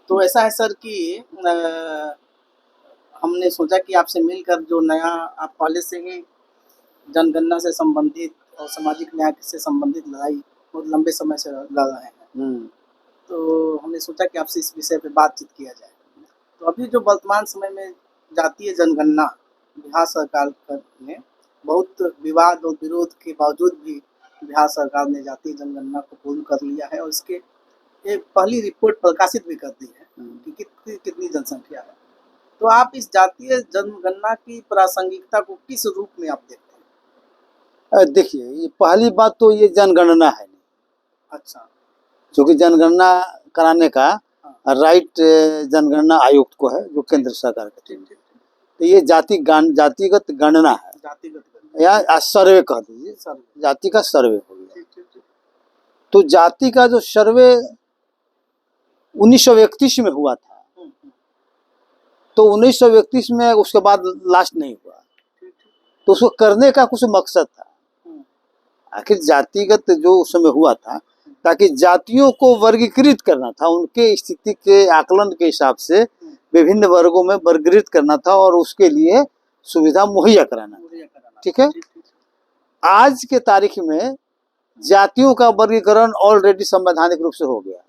तो ऐसा है सर कि हमने सोचा कि आपसे मिलकर जो नया आप पहले से ही जनगणना से संबंधित और सामाजिक न्याय से संबंधित लड़ाई बहुत लंबे समय से लड़ रहे हैं। तो हमने सोचा कि आपसे इस विषय पे बातचीत किया जाए। तो अभी जो वर्तमान समय में जातीय जनगणना बिहार सरकार ने बहुत विवाद और विरोध के बावजूद भी बिहार सरकार ने जातीय जनगणना को पूर्ण कर लिया है और इसके एक पहली रिपोर्ट प्रकाशित भी कर दी है कि कितनी जनसंख्या है। तो आप इस जातीय जनगणना की प्रासंगिकता को किस रूप में आप देखते हैं? देखिए, ये पहली बात तो ये जनगणना है नहीं। अच्छा, क्योंकि जनगणना कराने का राइट जनगणना आयुक्त को है, जो केंद्र सरकार का। तो ये जातिगत गणना है, या सर्वे कह दीजिए, जाति का सर्वे हो गया। तो जाति का जो सर्वे 1931 में हुआ था, तो 1931 में उसके बाद लास्ट नहीं हुआ। तो उसको करने का कुछ मकसद था। आखिर जातिगत जो उस समय हुआ था, ताकि जातियों को वर्गीकृत करना था, उनके स्थिति के आकलन के हिसाब से विभिन्न वर्गों में वर्गीकृत करना था और उसके लिए सुविधा मुहैया कराना। ठीक है। आज के तारीख में जातियों का वर्गीकरण ऑलरेडी संवैधानिक रूप से हो गया।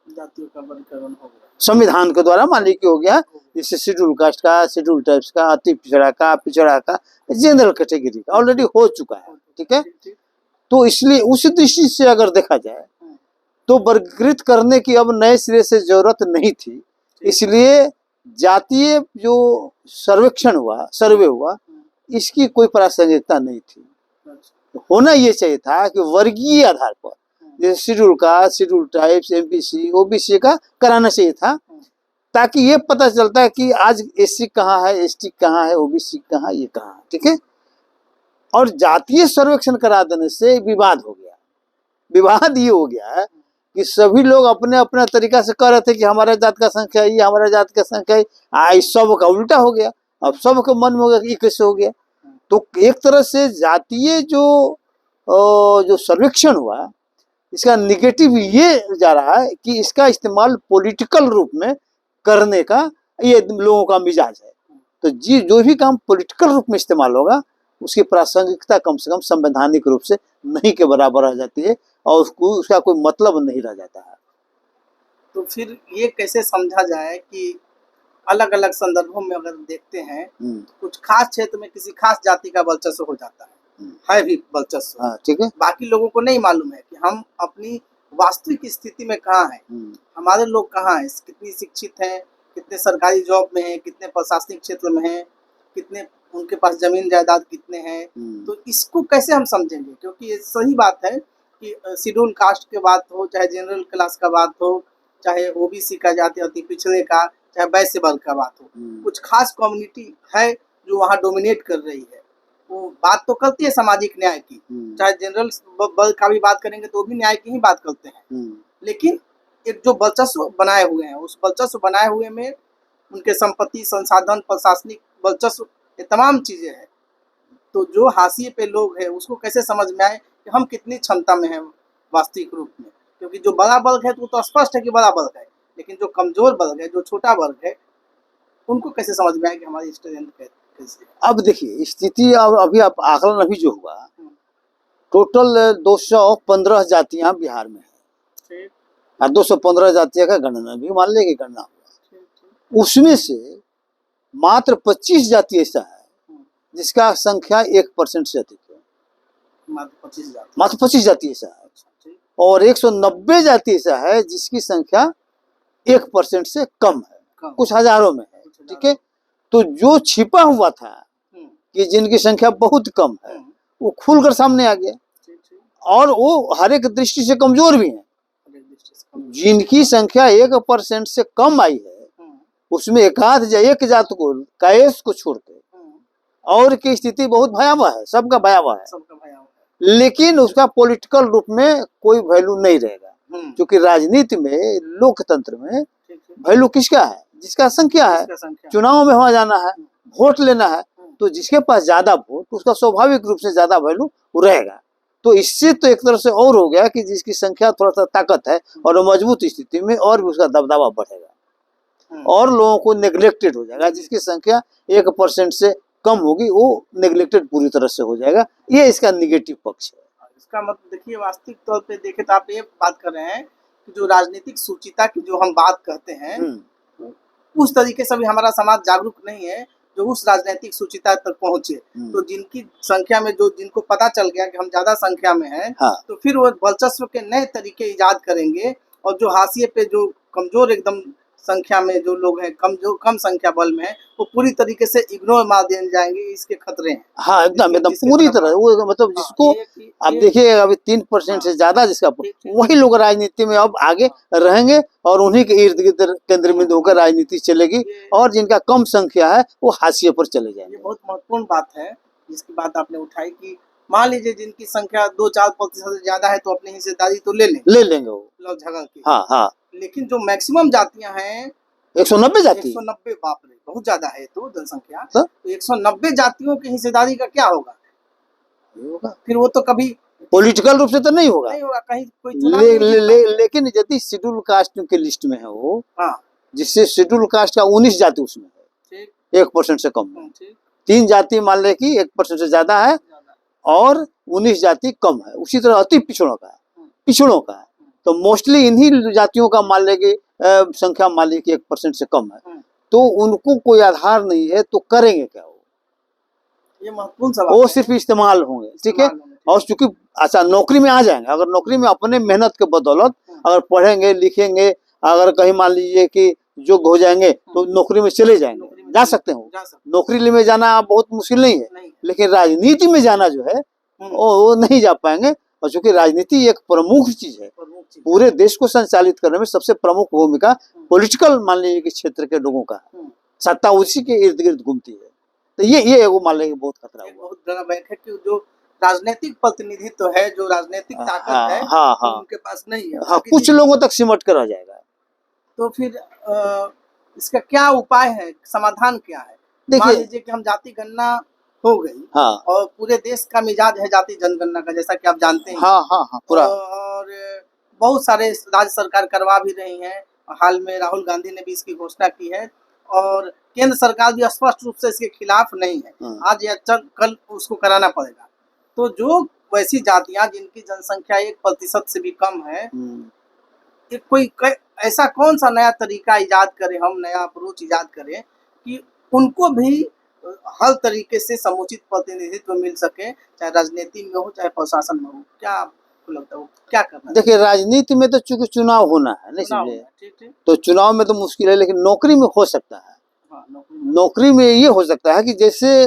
जातियों का वर्गीकरण हो गया संविधान के द्वारा, मान लीजिए हो गया। जैसे शेड्यूल कास्ट का, शेड्यूल टाइप्स का, अति पिछड़ा का, जनरल कैटेगरी का ऑलरेडी हो चुका है। ठीक है। तो इसलिए उस दृष्टि से अगर देखा जाए तो वर्गीकृत करने की अब नए सिरे से जरूरत नहीं थी। इसलिए जातीय जो सर्वे हुआ, इसकी कोई प्रासंगिकता नहीं थी। होना ये चाहिए था कि वर्गीय आधार पर, जैसे schedule caste, schedule types, MPC, OBC का कराना चाहिए था, ताकि ये पता चलता है कि आज एससी कहाँ है, एसटी कहाँ है, ओबीसी कहाँ, ये कहाँ है। ठीक है। और जातीय सर्वेक्षण करा देने से विवाद हो गया। विवाद ये हो गया है कि सभी लोग अपने अपने तरीका से कह रहे थे कि हमारा जात का संख्या ये, हमारा जात का संख्या ये। सब का उल्टा हो गया। अब सबके मन में हो गया कि ये कैसे हो गया। तो एक तरह से जातीय जो सर्वेक्षण हुआ, इसका निगेटिव ये जा रहा है कि इसका इस्तेमाल पॉलिटिकल रूप में करने का ये लोगों का मिजाज है। तो जो भी काम पॉलिटिकल रूप में इस्तेमाल होगा, उसकी प्रासंगिकता कम से कम संवैधानिक रूप से नहीं के बराबर रह जाती है और उसका कोई मतलब नहीं रह जाता है। तो फिर ये कैसे समझा जाए कि अलग अलग संदर्भों में अगर देखते हैं तो कुछ खास क्षेत्र में किसी खास जाति का वर्चस्व हो जाता है भी वर्चस्व। ठीक है। बाकी लोगों को नहीं मालूम है कि हम अपनी वास्तविक स्थिति में कहाँ हैं, हमारे लोग कहाँ हैं, कितनी शिक्षित हैं, कितने सरकारी जॉब में हैं, कितने प्रशासनिक क्षेत्र में हैं, कितने उनके पास जमीन जायदाद कितने हैं। तो इसको कैसे हम समझेंगे? क्योंकि ये सही बात है कि शेड्यूल कास्ट की बात हो, चाहे जनरल क्लास का बात हो, चाहे ओबीसी का, जाति अति पिछड़े का, चाहे वैश्य वर्ग का बात हो, कुछ खास कम्युनिटी है जो वहाँ डोमिनेट कर रही है। वो बात तो करती है सामाजिक न्याय की, चाहे जनरल वर्ग का भी बात करेंगे तो वो भी न्याय की ही बात करते हैं। लेकिन एक जो वर्चस्व बनाए हुए हैं, उस वर्चस्व बनाए हुए में उनके संपत्ति, संसाधन, प्रशासनिक वर्चस्व, ये तमाम चीजें हैं। तो जो हाशिए पे लोग हैं उसको कैसे समझ में आए कि हम कितनी क्षमता में हैं वास्तविक रूप में? क्योंकि जो बड़ा वर्ग है तो स्पष्ट है कि बड़ा वर्ग है, लेकिन जो कमजोर वर्ग है, जो छोटा वर्ग है, उनको कैसे समझ में आए कि हमारी स्ट्रेंथ कैसे? अब देखिए स्थिति, अभी आप आकलन अभी जो हुआ, टोटल 215 जातियां बिहार में है और 215 जातियों का गणना भी मान लेंगे गणना हुआ। उसमें से मात्र 25 जाति ऐसा है जिसका संख्या 1% से अधिक है। मात्र 25 जाति ऐसा है और 190 जाति ऐसा है जिसकी संख्या 1% से कम है, कुछ हजारों में है। ठीक है। तो जो छिपा हुआ था कि जिनकी संख्या बहुत कम है, वो खुलकर सामने आ गया और वो हर एक दृष्टि से कमजोर भी है। जिनकी संख्या 1% से कम आई है, उसमें एक जात को, कैश को छोड़कर और की स्थिति बहुत भयावह है, सबका भयावह है। लेकिन उसका पॉलिटिकल रूप में कोई वैल्यू नहीं रहेगा, क्योंकि राजनीति में, लोकतंत्र में वैल्यू किसका है? जिसका संख्या है। चुनाव में वहां जाना है, वोट लेना है, तो जिसके पास ज्यादा वोट, उसका स्वाभाविक रूप से ज्यादा वैल्यू रहेगा। तो इससे तो एक तरह से और हो गया कि जिसकी संख्या थोड़ा सा ताकत है और वो मजबूत स्थिति में और भी उसका दबदबा बढ़ेगा और लोगों को नेग्लेक्टेड हो जाएगा। जिसकी संख्या 1% से कम होगी वो नेग्लेक्टेड पूरी तरह से हो जाएगा। ये इसका निगेटिव पक्ष है। इसका मतलब देखिए, वास्तविक तौर पे देखे तो आप ये बात कर रहे हैं कि जो राजनीतिक सूचिता की जो हम बात कहते हैं, उस तरीके से भी हमारा समाज जागरूक नहीं है जो उस राजनीतिक सूचिता तक पहुंचे। तो जिनकी संख्या में जो जिनको पता चल गया कि हम ज्यादा संख्या में हैं, हाँ। तो फिर वो वर्चस्व के नए तरीके इजाद करेंगे और जो हाशिए पे जो कमजोर एकदम संख्या में जो लोग हैं, कम संख्या बल में है, वो पूरी तरीके से इग्नोर मार दिए जाएंगे। इसके खतरे हैं। हाँ, एकदम एकदम पूरी तरह वो मतलब जिसको आप देखिए अभी 3% से ज्यादा जिसका वही लोग राजनीति में अब आगे रहेंगे और उन्हीं के इर्द गिर्द केंद्र में होकर राजनीति चलेगी और जिनका कम संख्या है वो हाशिए पर चले जाएंगे। ये बहुत महत्वपूर्ण बात है जिसकी बात आपने उठाई कि मान लीजिए जिनकी संख्या 2-4% से ज्यादा है तो अपनी हिस्सेदारी तो ले लेंगे वो लव झगड़ के। हाँ हाँ। लेकिन जो मैक्सिमम जातियां हैं 190 जाति 190, बाप रे बहुत ज्यादा है तो जनसंख्या। तो 190 जातियों की हिस्सेदारी का क्या होगा? फिर वो तो कभी पॉलिटिकल रूप से तो नहीं होगा कहीं कोई लेकिन यदि शेड्यूल कास्ट के लिस्ट में है वो, हाँ, जिससे शेड्यूल कास्ट का 19 जाति उसमें है, 1% से कम है। 3 जाति मान ले कि 1% से ज्यादा है और 19 जाति कम है। उसी तरह अति पिछड़ों का है तो मोस्टली इन्हीं जातियों का मान लेंगे संख्या मान लीजिए 1% से कम है, तो उनको कोई आधार नहीं है तो करेंगे क्या वो? ये महत्वपूर्ण सवाल। वो सिर्फ इस्तेमाल होंगे, ठीक है। और चूंकि अच्छा नौकरी में आ जाएंगे, अगर नौकरी में अपने मेहनत के बदौलत अगर पढ़ेंगे लिखेंगे, अगर कहीं मान लीजिए कि योग्य हो जाएंगे तो नौकरी में चले जाएंगे, जा सकते हो। नौकरी में जाना बहुत मुश्किल नहीं है, लेकिन राजनीति में जाना जो है वो नहीं जा पाएंगे। और चूंकि राजनीति एक प्रमुख चीज है, पूरे देश को संचालित करने में सबसे प्रमुख भूमिका पॉलिटिकल मान लीजिए कि क्षेत्र के लोगों का है, सत्ता उसी के इर्द गिर्द घूमती है। तो ये वो मान लीजिए बहुत खतरा हुआ। बहुत बड़ा बैंक है कि जो राजनीतिक प्रतिनिधित्व है, जो राजनीतिक ताकत है, हाँ, उनके पास नहीं है। हाँ, कुछ लोगों तक सिमट कर रह जाएगा। तो फिर इसका क्या उपाय है, समाधान क्या है? मान लीजिए कि हम जाति गणना हो गई, हाँ, और पूरे देश का मिजाज है जाति जनगणना का, जैसा कि आप जानते हैं। हाँ, पूरा। और बहुत सारे राज्य सरकार करवा भी रही हैं। हाल में राहुल गांधी ने भी इसकी घोषणा की है और केंद्र सरकार भी स्पष्ट रूप से इसके खिलाफ नहीं है। आज या कल उसको कराना पड़ेगा। तो जो वैसी जातियां जिनकी जनसंख्या 1% से भी कम है, कोई ऐसा कौन सा नया तरीका इजाद करें, हम नया अप्रोच इजाद करें कि उनको भी हर तरीके से समुचित प्रतिनिधित्व मिल सके, चाहे राजनीति में हो चाहे प्रशासन में हो? क्या आपको लगता है क्या करना? देखिए राजनीति में तो चूंकि चुनाव होना है, नहीं समझे, तो चुनाव में तो मुश्किल है, लेकिन नौकरी में हो सकता है। हाँ, नौकरी में ये हो सकता है कि जैसे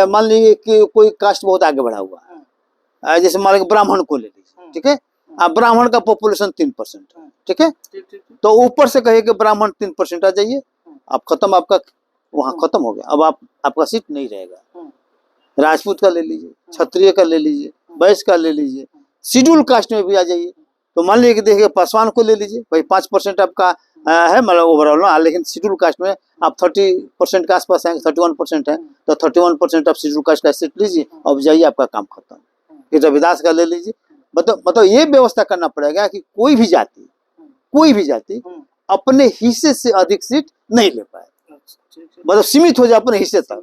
मान लीजिए कि कोई कास्ट बहुत आगे बढ़ा हुआ है, जैसे मान लीजिए ब्राह्मण को ले लीजिए, ठीक है। आप ब्राह्मण का पॉपुलेशन 3%, ठीक है, तो ऊपर से कहिए कि ब्राह्मण 3% आ जाइए, आप खत्म, आपका वहाँ खत्म हो गया। अब आपका सीट नहीं रहेगा। राजपूत का ले लीजिए, क्षत्रिय का ले लीजिए, वैश्य का ले लीजिए, शेड्यूल कास्ट में भी आ जाइए। तो मान लीजिए कि देखिए पासवान को ले लीजिए, भाई 5% आपका है मतलब ओवरऑल ना, लेकिन शेड्यूल कास्ट में आप 30% के आसपास आएंगे, 31% है, तो 31% आप शेड्यूल कास्ट का सीट लीजिए, अब जाइए, आपका काम खत्म। फिर रविदास का ले लीजिए। मतलब ये व्यवस्था करना पड़ेगा कि कोई भी जाति अपने हिस्से से अधिक सीट नहीं ले पाए, मतलब सीमित हो जाए अपने हिस्से तक।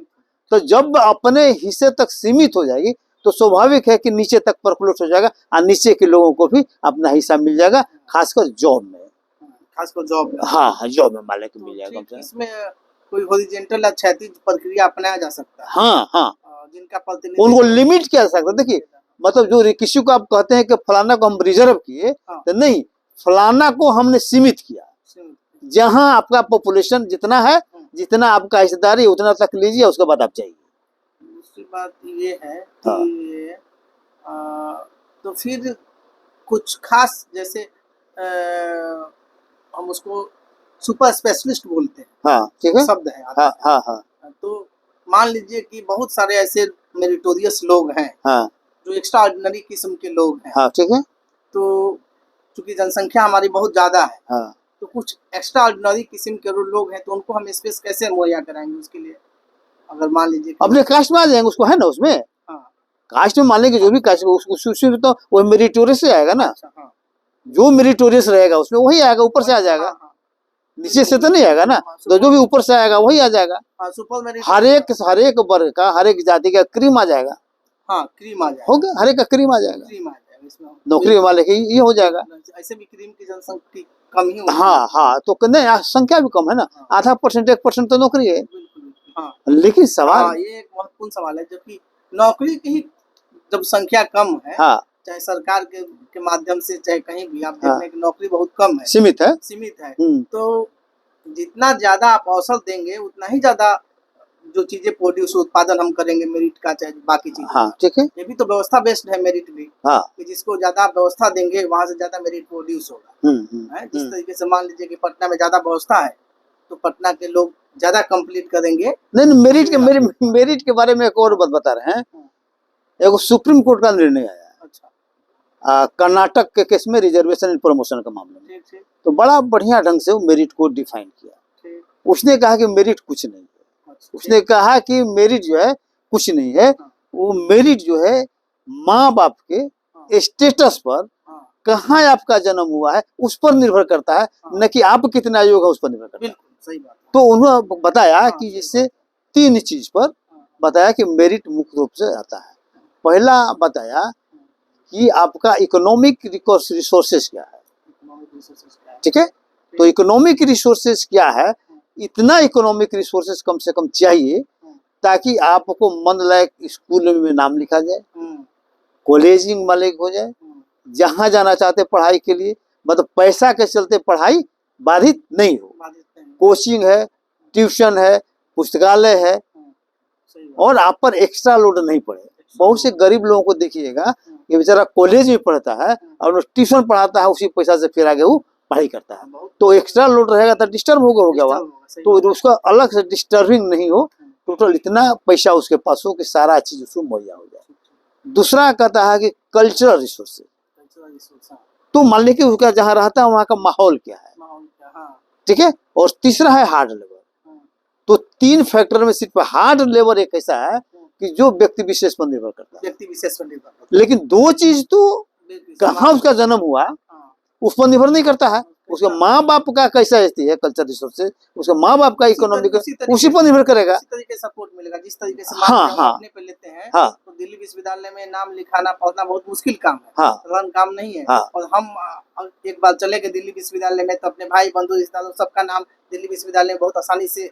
तो जब अपने हिस्से तक सीमित हो जाएगी तो स्वाभाविक है कि नीचे तक परक्लोट हो जाएगा और नीचे के लोगों को भी अपना हिस्सा मिल जाएगा, खासकर जॉब में। हाँ, जॉब में मालिक को मिल जाएगा। इसमें कोई हॉरिजॉन्टल या क्षैतिज प्रक्रिया अपनाया जा सकता है। हाँ, जिनका प्रतिनिधि उनको लिमिट किया जा सकता है। देखिए मतलब जो किसी को आप कहते हैं कि फलाना को हम रिजर्व किए, तो नहीं, फलाना को हमने सीमित किया। जहां आपका पॉपुलेशन जितना है, जितना आपका हिस्सेदारी उतना तक लीजिए, उसके बाद आप जाइए। दूसरी बात ये है कि तो फिर कुछ खास, जैसे हम उसको सुपर स्पेशलिस्ट बोलते हैं, हाँ, ठीक है, शब्द है। हाँ। तो मान लीजिए कि बहुत सारे ऐसे मेरिटोरियस लोग हैं, हाँ, जो एक्स्ट्रा ऑर्डिनरी किस्म के लोग हैं, हाँ, ठीक है। तो चूंकि जनसंख्या हमारी बहुत ज्यादा है, हाँ, तो कुछ एक्स्ट्रा ऑर्डिनरी किस्म के लोग हैं, तो उनको हम स्पेस कैसे मुहैया कराएंगे? उसके लिए अगर मान लीजिए अपने कास्ट में आ जाएंगे, उसको है ना उसमें, हाँ, कास्ट में मान लेंगे जो भी कास्ट उसमें तो वो मेरिटोरियस से आएगा ना, अच्छा, हाँ, जो मेरिटोरियस रहेगा उसमें वही आएगा, ऊपर से आ जाएगा, हाँ, हाँ, नीचे से तो नहीं आएगा ना। तो जो भी ऊपर से आएगा वही आ जाएगा। हाँ, सुपर मेरिट, हर एक वर्ग का, हर एक जाति का क्रीम आ जाएगा, हाँ, क्रीम आ जाएगा, हो गया, हर एक का क्रीम आ जाएगा, क्रीम आ जाएगा इसमें, नौकरी वाले के ये हो जाएगा। ऐसे भी क्रीम की जनसंख्या कम ही होती है। हाँ हाँ, तो नहीं, संख्या भी कम है ना, हाँ। आधा % 1% तो नौकरी है। बिल्कुल, बिल्कुल, हाँ, लेकिन हाँ, सवाल, ये एक महत्वपूर्ण सवाल है, जबकि नौकरी की ही जब संख्या कम है, हाँ चाहे सरकार के माध्यम से, चाहे कहीं भी आप देख हाँ, रहे हैं कि नौकरी बहुत कम है, सीमित है। सीमित है, हम्म, तो जितना ज्यादा आप अवसर देंगे उतना ही ज्यादा जो चीजें प्रोड्यूस, उत्पादन हम करेंगे मेरिट का, चाहे बाकी चीजें, हाँ ठीक है, ये भी तो व्यवस्था बेस्ड है मेरिट भी, हाँ, कि जिसको ज्यादा व्यवस्था देंगे वहां से ज्यादा मेरिट प्रोड्यूस होगा, है। जिस हम्म। तरीके से मान लीजिए कि पटना में ज्यादा व्यवस्था है तो पटना के लोग ज्यादा कंप्लीट करेंगे। नहीं नहीं, मेरिट के बारे में एक और बात बता रहे हैं। एक सुप्रीम कोर्ट का निर्णय आया, अच्छा, कर्नाटक के केस में रिजर्वेशन एंड प्रमोशन के मामले में, ठीक, ठीक, तो बड़ा बढ़िया ढंग से वो मेरिट को डिफाइन किया। ठीक, उसने कहा कि मेरिट कुछ नहीं है, अच्छा, उसने कहा कि मेरिट जो है कुछ नहीं है, हाँ, वो मेरिट जो है माँ बाप के हाँ, स्टेटस पर, हाँ, कहाँ आपका जन्म हुआ है उस पर निर्भर करता है, हाँ। न कि आप कितना योग्य है उस पर निर्भर करता है। बिल्कुल सही बात है। तो उन्होंने बताया हाँ, कि सही जिससे 3 चीज पर हाँ, बताया कि मेरिट मुख्य रूप से आता है। पहला बताया कि आपका इकोनॉमिक रिसोर्सेज क्या है, इकोनॉमिक रिसोर्सेज क्या है? ठीक है। तो इकोनॉमिक रिसोर्सेज क्या है, इतना इकोनॉमिक रिसोर्सेज कम से कम चाहिए ताकि आपको मन लायक स्कूल में नाम लिखा जाए, हम्म, कॉलेजिंग मालिक हो जाए, जहाँ जाना चाहते पढ़ाई के लिए, मतलब पैसा के चलते पढ़ाई बाधित नहीं हो, बाधित नहीं, कोचिंग है, ट्यूशन है, पुस्तकालय है, सही बात, और आप पर एक्स्ट्रा लोड नहीं पड़े। बहुत से गरीब लोगों को देखिएगा कि बेचारा कॉलेज में पढ़ता है और ट्यूशन पढ़ाता है, उसी पैसा से फिर आगे वो पढ़ाई करता है, बहुत तो एक्स्ट्रा लोड रहेगा तो डिस्टर्ब हो गया वहाँ, होगा, सही तो उसका अलग से डिस्टर्बिंग नहीं हो, टोटल इतना पैसा उसके पास हो कि सारा चीज उसको मुहैया हो जाए। दूसरा कहता है कि कल्चरल रिसोर्सेज, कल्चरल रिसोर्स, हाँ, तो मान लीजिए उसका जहाँ रहता है वहाँ का माहौल क्या है, माहौल क्या, हाँ, ठीक है। और तीसरा है हार्ड लेबर। हाँ, तो 3 फैक्टर में सिर्फ हार्ड लेबर एक ऐसा है कि जो व्यक्ति विशेष पर निर्भर करता है, व्यक्ति विशेष पर निर्भर करता लेकिन 2 चीज तो है। कहाँ उसका जन्म हुआ हाँ, उस पर निर्भर नहीं करता है, उसके माँ बाप का कैसा स्थिति है कल्चर रिसोर्सेज, उसके माँ बाप का इकोनॉमिक उसी पर निर्भर करेगा। उसी तरीके से सपोर्ट मिलेगा जिस तरीके से हाँ, मान लीजिए हम हाँ, अपने पे लेते हैं, हाँ, तो दिल्ली विश्वविद्यालय में नाम लिखाना पढ़ना बहुत मुश्किल काम है, हाँ, साधारण काम नहीं है, हाँ, और हम एक बार चले गए दिल्ली विश्वविद्यालय में तो अपने भाई बंधु रिश्तेदारों सबका नाम दिल्ली विश्वविद्यालय में बहुत आसानी से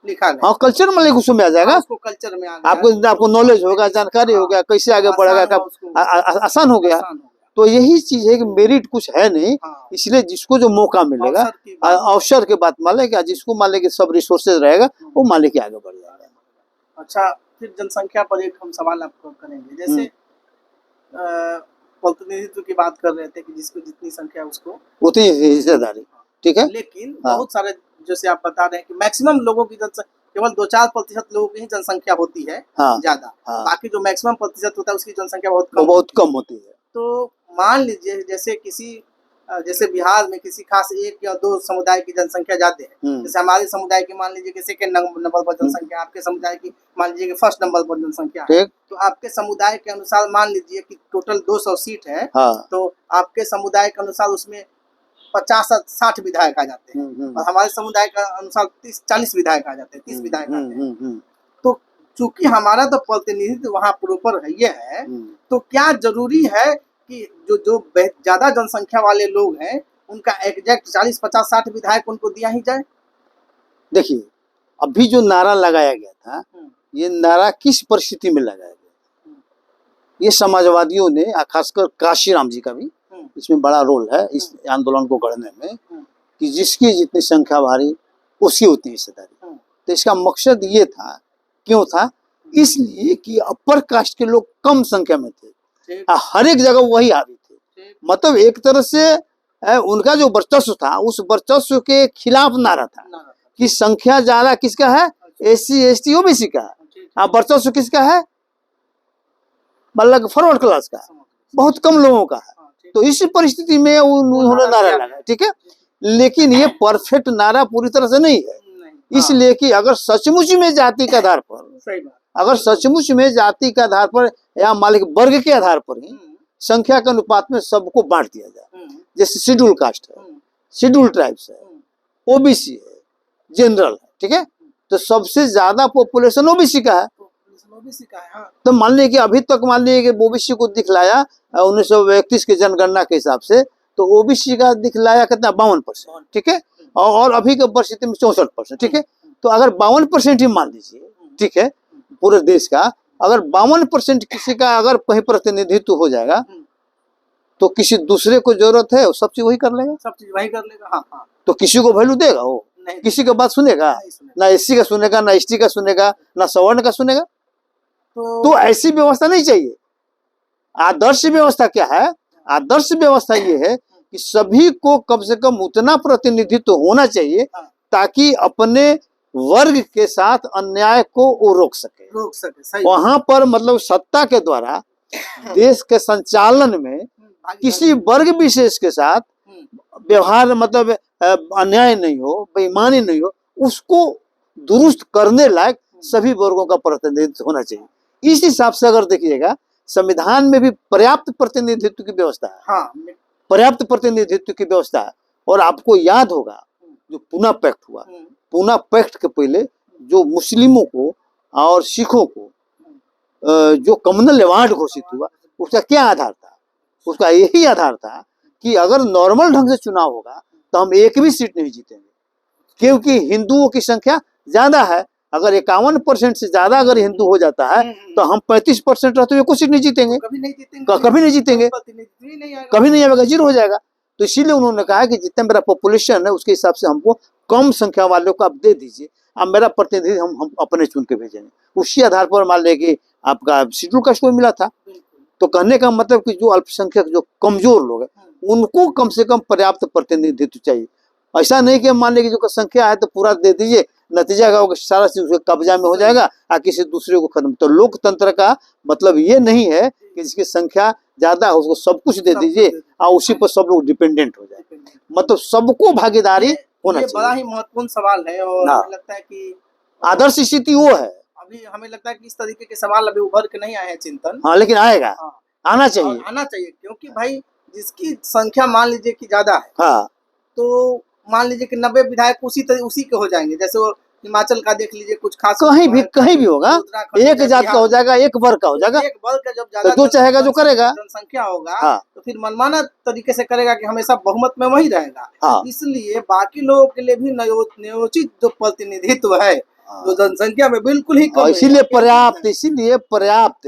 लिखा गया, हाँ, कल्चर मालिक उसमें आ जाएगा, उसको कल्चर में आ गया, आपको नॉलेज होगा, जानकारी हो गया, कैसे आगे बढ़ेगा, आसान हो गया। तो यही चीज है कि मेरिट कुछ है नहीं, हाँ, इसलिए जिसको जो मौका मिलेगा, अवसर के बात मान लेगा, जिसको मान लेके सब रिसोर्सेज रहेगा वो मान लेके आगे बढ़ जाएगा। अच्छा, फिर जनसंख्या पर एक हम सवाल आपको करेंगे, जैसे प्रतिनिधित्व की बात कर रहे थे कि जिसको जितनी संख्या उसको उतनी हिस्सेदारी, ठीक है। लेकिन हाँ, बहुत सारे जैसे आप बता रहे हैं कि मैक्सिमम लोगों की केवल 2-4% लोगों की ही जनसंख्या होती है, हाँ, ज्यादा, हाँ, बाकी जो मैक्सिमम प्रतिशत होता है उसकी जनसंख्या वो बहुत बहुत कम होती है। तो मान लीजिए जैसे बिहार में किसी खास 1 या 2 समुदाय की जनसंख्या ज्यादा है, जैसे हमारे समुदाय की मान लीजिए कि सेकेंड नंबर पर जनसंख्या, आपके समुदाय की मान लीजिए कि फर्स्ट नंबर पर जनसंख्या है, तो आपके समुदाय के अनुसार मान लीजिए कि टोटल 200 सीट है, तो आपके समुदाय के अनुसार उसमें 50-60 विधायक आ जाते हैं, और हमारे समुदाय के अनुसार 30-40 विधायक आ जाते हैं, 30 विधायक आते हैं। तो चूंकि हमारा तो प्रतिनिधित्व वहाँ प्रॉपर है ये है, तो क्या जरूरी है कि जो ज्यादा जनसंख्या वाले लोग हैं उनका एग्जैक्ट 40-50-60 विधायक उनको दिया ही जाए? देखिए, अभी जो नारा लगाया गया था, ये नारा किस परिस्थिति में लगाया गया, ये समाजवादियों ने, खासकर काशीराम जी का भी इसमें बड़ा रोल है इस आंदोलन को गढ़ने में, कि जिसकी जितनी संख्या भारी उसकी उतनी हिस्सेदारी। तो इसका मकसद ये था, क्यों था, इसलिए कि अपर कास्ट के लोग कम संख्या में थे, हर एक जगह वही हावी थे, मतलब एक तरह से उनका जो वर्चस्व था उस वर्चस्व के खिलाफ नारा था कि संख्या ज्यादा किसका है, SC ST OBC का है, वर्चस्व किसका है, मतलब फॉरवर्ड क्लास का, बहुत कम लोगों का है। तो इस परिस्थिति में उन्होंने नारा लगाया, ठीक है। लेकिन ये परफेक्ट नारा पूरी तरह से नहीं है, इसलिए कि अगर सचमुच में जाति के आधार पर अगर सचमुच में जाति के आधार पर या मालिक वर्ग के आधार पर ही संख्या के अनुपात में सबको बांट दिया जाए, जैसे शेड्यूल कास्ट है, शेड्यूल ट्राइब्स है, ओबीसी है, जनरल है, ठीक है, तो सबसे ज्यादा पॉपुलेशन ओबीसी का है। तो मान लीजिए कि अभी तक मान लीजिए कि ओबीसी को दिखलाया 1931 की जनगणना के हिसाब से, तो ओबीसी का दिखलाया कितना 52%, ठीक है, और अभी के परिस्थिति में 64%, ठीक है। तो अगर 52% ही मान लीजिए, ठीक है, पूरे देश का अगर 52% किसी का अगर कहीं प्रतिनिधित्व हो जाएगा तो किसी दूसरे को जरूरत है वो सब चीज वही कर लेगा, सब चीज वही कर लेगा। हाँ हाँ। तो किसी को वैल्यू देगा वो? किसी का बात सुनेगा? ना एससी का सुनेगा, ना एसटी का सुनेगा, ना सवर्ण का सुनेगा। तो ऐसी व्यवस्था नहीं चाहिए। आदर्श व्यवस्था क्या है? आदर्श व्यवस्था ये है कि सभी को कम से कम उतना प्रतिनिधित्व होना चाहिए ताकि अपने वर्ग के साथ अन्याय को वो रोक सके। वहां पर मतलब सत्ता के द्वारा देश के संचालन में किसी वर्ग विशेष के साथ व्यवहार मतलब अन्याय नहीं हो, बेईमानी नहीं हो, उसको दुरुस्त करने लायक सभी वर्गों का प्रतिनिधित्व होना चाहिए। इस हिसाब से अगर देखिएगा संविधान में भी पर्याप्त प्रतिनिधित्व की व्यवस्था है। हाँ, पर्याप्त प्रतिनिधित्व की व्यवस्था है। और आपको याद होगा जो पूना पैक्ट हुआ, पूना पैक्ट के पहले जो मुस्लिमों को और सिखों को जो कम्युनल अवार्ड घोषित हुआ, उसका क्या आधार था? उसका यही आधार था कि अगर नॉर्मल ढंग से चुनाव होगा तो हम एक भी सीट नहीं जीतेंगे, क्योंकि हिंदुओं की संख्या ज्यादा है। अगर 51% से ज्यादा अगर हिंदू हो जाता है तो हम 35% रहते हुए कुछ सीट नहीं जीतेंगे, कभी नहीं जीतेंगे, कभी नहीं आएगा, जीरो हो जाएगा। तो इसीलिए उन्होंने कहा कि जितना मेरा पॉपुलेशन है उसके हिसाब से हमको कम संख्या वालों को आप दे दीजिए, अब मेरा प्रतिनिधि हम अपने चुन के भेजेंगे। उसी आधार पर मान लें कि आपका शेड्यूल कास्ट को मिला था। तो कहने का मतलब कि जो अल्पसंख्यक जो कमजोर लोग हैं उनको कम से कम पर्याप्त प्रतिनिधित्व चाहिए। ऐसा नहीं कि मान लीजिए जो संख्या है तो पूरा दे दीजिए, नतीजा का सारा चीज उसके कब्जा में हो जाएगा और किसी दूसरे को खत्म। तो लोकतंत्र का मतलब ये नहीं है कि जिसकी संख्या ज्यादा है उसको सब कुछ दे दीजिए और उसी पर सब लोग डिपेंडेंट हो जाए। मतलब सबको भागीदारी होना चाहिए। बड़ा ही महत्वपूर्ण सवाल है और हमें लगता है कि आदर्श स्थिति वो है। अभी हमें लगता है कि इस तरीके के सवाल अभी उभर के नहीं आए हैं चिंतन। हाँ, लेकिन आएगा। हाँ, आना चाहिए क्योंकि भाई जिसकी संख्या मान लीजिए कि ज्यादा है, हाँ, तो मान लीजिए कि 90 विधायक उसी के हो जाएंगे। जैसे वो हिमाचल का देख लीजिए, कुछ खास कहीं भी होगा, एक जात का हो जाएगा, एक वर्ग का हो जाएगा, एक वर्ग का जब ज्यादा जो चाहेगा जो करेगा, जनसंख्या होगा। हाँ, तो फिर मनमाना तरीके से करेगा कि हमेशा बहुमत में वही रहेगा। हाँ, इसलिए बाकी लोगों के लिए भी नियोजित जो प्रतिनिधित्व है जो जनसंख्या में बिल्कुल ही कम, इसीलिए पर्याप्त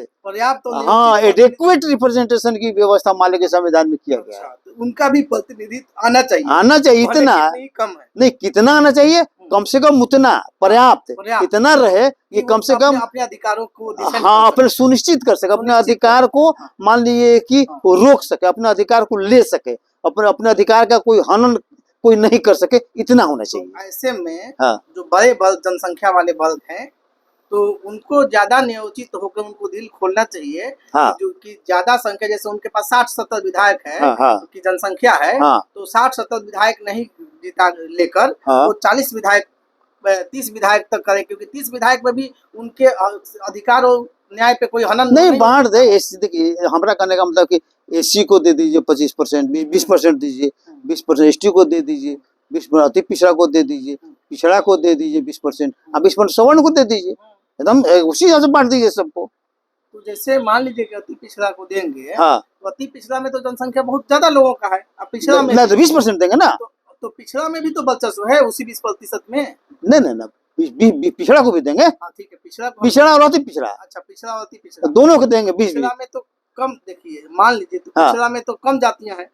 हाँ एडेक्वेट रिप्रेजेंटेशन की व्यवस्था माले के संविधान में किया गया है। तो उनका भी प्रतिनिधित्व आना चाहिए। इतना कम है नहीं, कितना आना चाहिए, कम से कम उतना पर्याप्त इतना रहे कि कम से कम अपने अधिकारों को हाँ अपने सुनिश्चित कर सके, अपने अधिकार को मान लीजिए कि वो रोक सके, अपने अधिकार को ले सके, अपने अधिकार का कोई हनन कोई नहीं कर सके, इतना होना चाहिए। तो ऐसे में जो बड़े वर्ग जनसंख्या वाले वर्ग हैं तो उनको ज्यादा नियोजित होकर उनको दिल खोलना चाहिए। जो कि ज्यादा संख्या जैसे उनके पास 60-70 विधायक है की जनसंख्या है, तो 60-70 विधायक नहीं जीता लेकर वो 40 विधायक 30 विधायक तक करे, क्योंकि 30 विधायक में भी उनके अधिकार और न्याय पे कोई हनन नहीं बांट दे। देखिए हमारा कहने का मतलब कि एससी को दे दीजिए 25%, 20% दीजिए, 20% एसटी को दे दीजिए, 20% अति पिछड़ा को दे दीजिए, पिछड़ा को दे दीजिए 20%, 20% सवर्ण को दे दीजिए, एकदम उसी हिसाब से बांट दीजिए सबको। तो जैसे मान लीजिए कि अति पिछड़ा को देंगे, तो अति पिछड़ा में तो जनसंख्या बहुत ज्यादा लोगों का है, अब पिछड़ा में तो 20% देंगे ना, तो पिछड़ा में भी तो वर्चस्व है उसी 20% में। नहीं पिछड़ा को भी देंगे। ठीक है, पिछड़ा और अति पिछड़ा। अच्छा, पिछड़ा और अति पिछड़ा दोनों को देंगे। 20 में तो कम, देखिए मान लीजिए तो पिछड़ा में तो कम जातियां हैं,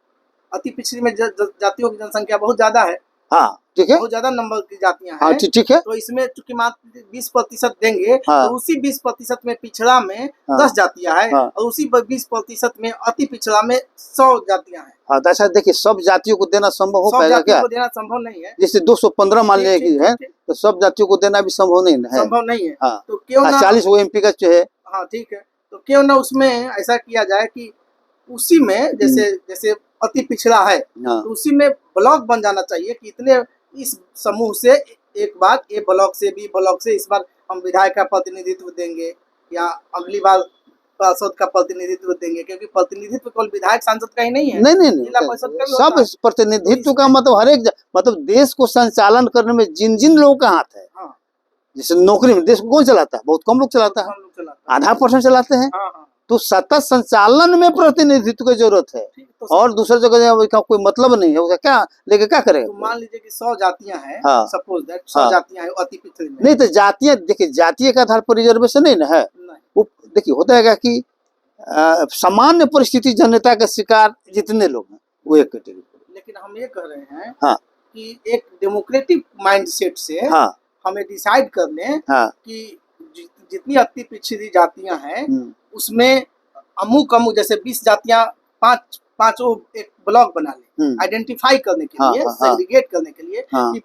अति पिछड़ी में जातियों की जनसंख्या बहुत ज्यादा है। हाँ ठीक है, बहुत ज्यादा नंबर की जातियां हैं। ठीक है, तो इसमें चूंकि मात्र 20% देंगे तो उसी 20% में पिछड़ा में 10 जातियां हैं और उसी 20% में अति पिछड़ा में 100 जातियां हैं। हाँ, तो ऐसा देखिए सब जातियों को देना संभव हो पाएगा क्या? देना संभव नहीं है। जैसे 215 मान लीजिए है तो सब जातियों को देना भी संभव नहीं है। हाँ, तो क्यों ना 40 वो एमपी का जो है। हाँ ठीक है, तो क्यों ना उसमें ऐसा किया जाए कि उसी में जैसे अति पिछड़ा है तो उसी में ब्लॉक बन जाना चाहिए कि इतने इस समूह से एक बार ए ब्लॉक से बी ब्लॉक से इस बार हम विधायक का प्रतिनिधित्व देंगे या अगली बार पार्षद का प्रतिनिधित्व देंगे, क्योंकि प्रतिनिधित्व केवल विधायक सांसद का ही नहीं है, नहीं जिला परिषद का भी सब होता है। प्रतिनिधित्व का मतलब हर एक मतलब देश को संचालन करने में जिन जिन लोगों का हाथ है, हाँ, जैसे नौकरी में देश को कौन चलाता है, बहुत कम लोग चलाता है, हम लोग चलाते हैं। आधा % चलाते हैं। हाँ, हाँ, तो सत्ता संचालन में प्रतिनिधित्व की जरूरत है, ठीक, तो और दूसरी जगह का कोई मतलब नहीं है, उसका क्या लेके क्या तो करेगा। मान लीजिए कि 100 जातियां हैं, हाँ। सपोज दैट 100 हाँ। जातियां हैं अति पिछड़ी में। नहीं तो जातीय देखिए, जातीय के आधार पर रिजर्वेशन नहीं ना है नहीं, वो। देखिए होता है कि सामान्य परिस्थिति जनता के शिकार जितने लोग हैं वो एक कैटेगरी। लेकिन हम ये कह रहे हैं हाँ। कि एक डेमोक्रेटिक माइंडसेट से हाँ हमें डिसाइड कर लें हाँ कि जितनी अति पिछड़ी जातियां हैं उसमें अमुक जैसे 20 जातियां पांचों एक ब्लॉक बना ले, आइडेंटिफाई करने के लिए, सेग्रीगेट करने के लिए कि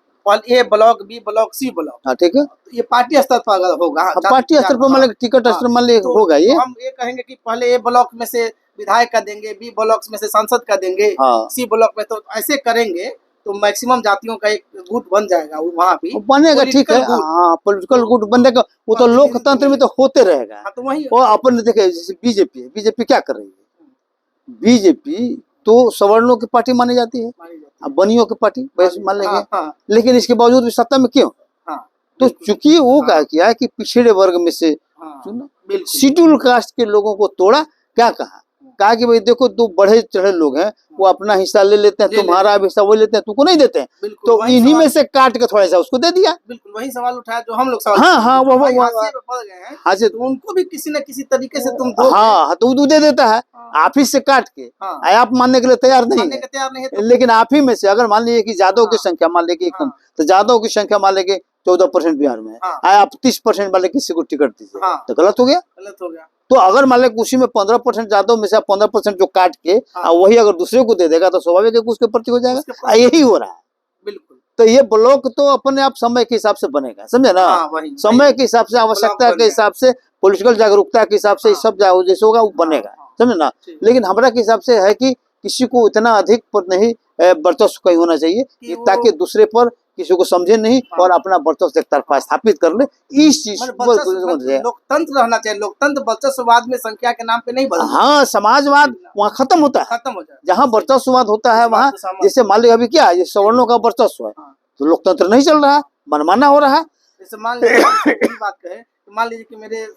A block, B block, C block. हाँ ठीक है, ये पार्टी स्तर पर अगर होगा, पार्टी स्तर पर मान टिकट स्तर मान होगा ये, तो हम ये कहेंगे कि पहले ए ब्लॉक में से विधायक का देंगे, बी ब्लॉक में से सांसद का देंगे, सी ब्लॉक में, तो ऐसे करेंगे तो मैक्सिमम जातियों का एक गुट बन जाएगा वहाँ भी बनेगा। ठीक है, हाँ पॉलिटिकल गुट बनेगा, वो तो लोकतंत्र में तो होते रहेगा। हाँ, तो वही वो अपन देखे जैसे बीजेपी क्या कर रही है, बीजेपी तो सवर्णों की पार्टी मानी जाती है, बनियों की पार्टी वैसे मान लेंगे, लेकिन इसके बावजूद भी सत्ता में क्यों? तो चूंकि वो क्या किया है कि पिछड़े वर्ग में से शेड्यूल कास्ट के लोगों को तोड़ा, क्या कहा कि भाई देखो दो बढ़े चढ़े लोग हैं, वो अपना हिस्सा ले लेते हैं, तुम्हारा हिस्सा वो लेते हैं, तुमको नहीं देते हैं, तो इन्हीं में से काट के थोड़ा सा उसको दे दिया। बिल्कुल वही सवाल उठाया जो हम लोग सवाल। हाँ वो हाँ, तो उनको भी किसी न किसी तरीके से तुम दो। हाँ तो वो दे देता है आप ही से काट के। आप मानने के लिए तैयार नहीं है, लेकिन आप ही में से अगर मान लीजिए कि यादव की संख्या मान लेगी एकदम, तो यादव की संख्या मान लेगी 14% बिहार में है, आप 30% वाले किसी को टिकट दीजिए, तो गलत हो गया। तो अगर मान लें उसी में 15% यादव में से 15% जो काट के वही अगर दूसरे को दे देगा तो स्वाभाविक है उसके प्रति हो जाएगा। यही हो रहा है। बिल्कुल। तो ये ब्लॉक तो अपने आप समय के हिसाब से बनेगा, समझे ना, समय के हिसाब से, आवश्यकता के हिसाब से, पॉलिटिकल जागरूकता के हिसाब से सब जैसे होगा वो बनेगा, समझे ना। लेकिन हमारा के हिसाब से है कि किसी को इतना अधिक पर नहीं वर्चस्व का होना चाहिए ताकि दूसरे पर किसी को समझे नहीं और अपना वर्चस्व एक तरफा स्थापित कर ले। इस चीज लोकतंत्र रहना चाहिए, लोकतंत्र वर्चस्ववाद में संख्या के नाम पे नहीं बदलता। हाँ, समाजवाद वहाँ खत्म होता है, जहाँ वर्चस्ववाद होता है वहाँ, जैसे मान लीजिए अभी क्या है, सवर्णों का वर्चस्व है तो लोकतंत्र नहीं चल रहा है, मनमाना हो रहा है। जैसे मान लीजिए बात करें तो मान लीजिए कि मेरे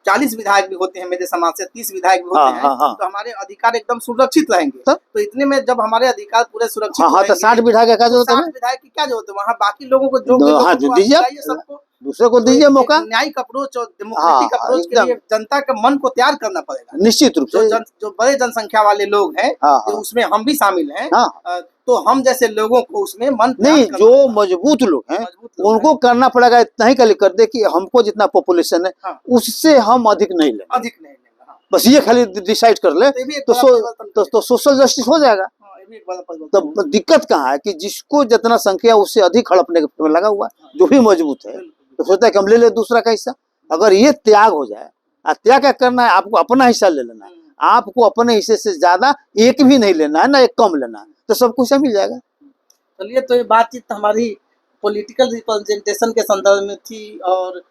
40 विधायक भी होते हैं, मेरे समाज से 30 विधायक भी होते हैं, तो हमारे अधिकार एकदम सुरक्षित रहेंगे। तो इतने में जब हमारे अधिकार पूरे सुरक्षित रहेंगे, तो 60 विधायक का जरूरत है, 60 विधायक की क्या जरूरत है, वहाँ बाकी लोगों को जो दीजिए, सबको दूसरे को दीजिए मौका। न्यायिक अप्रोच और डेमोक्रेटिक अप्रोच के लिए जनता का मन को तैयार करना पड़ेगा, निश्चित रूप से। जो बड़े जनसंख्या वाले लोग हैं उसमें हम भी शामिल हैं, तो हम जैसे लोगों को उसमें मन नहीं, जो मजबूत लोग हैं उनको करना पड़ेगा, इतना ही कर दे कि हमको जितना पॉपुलेशन है उससे हम अधिक नहीं लेंगे, बस ये खाली डिसाइड कर ले तो सोशल जस्टिस हो जाएगा। तो दिक्कत कहाँ है कि जिसको जितना संख्या उससे अधिक हड़पने में लगा हुआ, जो भी मजबूत है तो सोचता है कि हम ले ले दूसरा का हिस्सा। अगर ये त्याग हो जाए, त्याग क्या करना है, आपको अपना हिस्सा ले लेना है, आपको अपने हिस्से से ज्यादा एक भी नहीं लेना है ना एक कम लेना है, तो सब कुछ मिल जाएगा। चलिए, तो ये बातचीत हमारी पॉलिटिकल रिप्रेजेंटेशन के संदर्भ में थी, और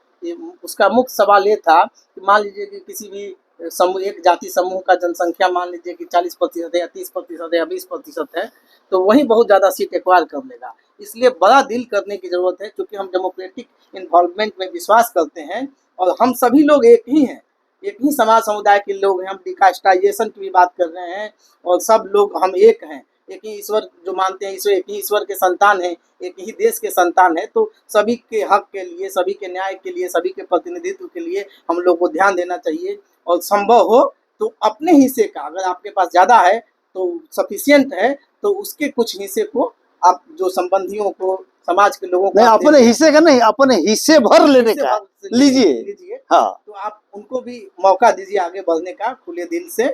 उसका मुख्य सवाल ये था कि मान लीजिए कि किसी भी समूह, एक जाति समूह का जनसंख्या मान लीजिए कि 40% है या 30% है या 20% है, तो वही बहुत ज़्यादा सीट एक्वायर कर लेगा। इसलिए बड़ा दिल करने की ज़रूरत है, क्योंकि हम डेमोक्रेटिक इन्वॉल्वमेंट में विश्वास करते हैं और हम सभी लोग एक ही हैं, एक ही समाज समुदाय के लोग हैं। हम डिकास्टाइजेशन की भी बात कर रहे हैं और सब लोग हम एक हैं, एक ही ईश्वर जो मानते हैं, ईश्वर एक ही ईश्वर के संतान हैं, एक ही देश के संतान है। तो सभी के हक के लिए, सभी के न्याय के लिए, सभी के प्रतिनिधित्व के लिए हम लोग को ध्यान देना चाहिए, और संभव हो तो अपने हिस्से का, अगर आपके पास ज़्यादा है तो सफिशिएंट है, तो उसके कुछ हिस्से को आप जो संबंधियों को, समाज के लोगों को, नहीं अपने हिस्से का नहीं, अपने हिस्से भर लेने का लीजिए। हाँ, तो आप उनको भी मौका दीजिए आगे बढ़ने का खुले दिल से।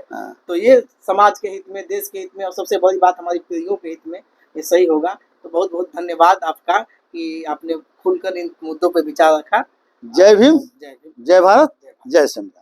तो ये समाज के हित में, देश के हित में, और सबसे बड़ी बात हमारी पीढ़ियों के हित में ये सही होगा। तो बहुत बहुत धन्यवाद आपका कि आपने खुलकर इन मुद्दों पर विचार रखा। जय भीम, जय भारत, जय संविधान।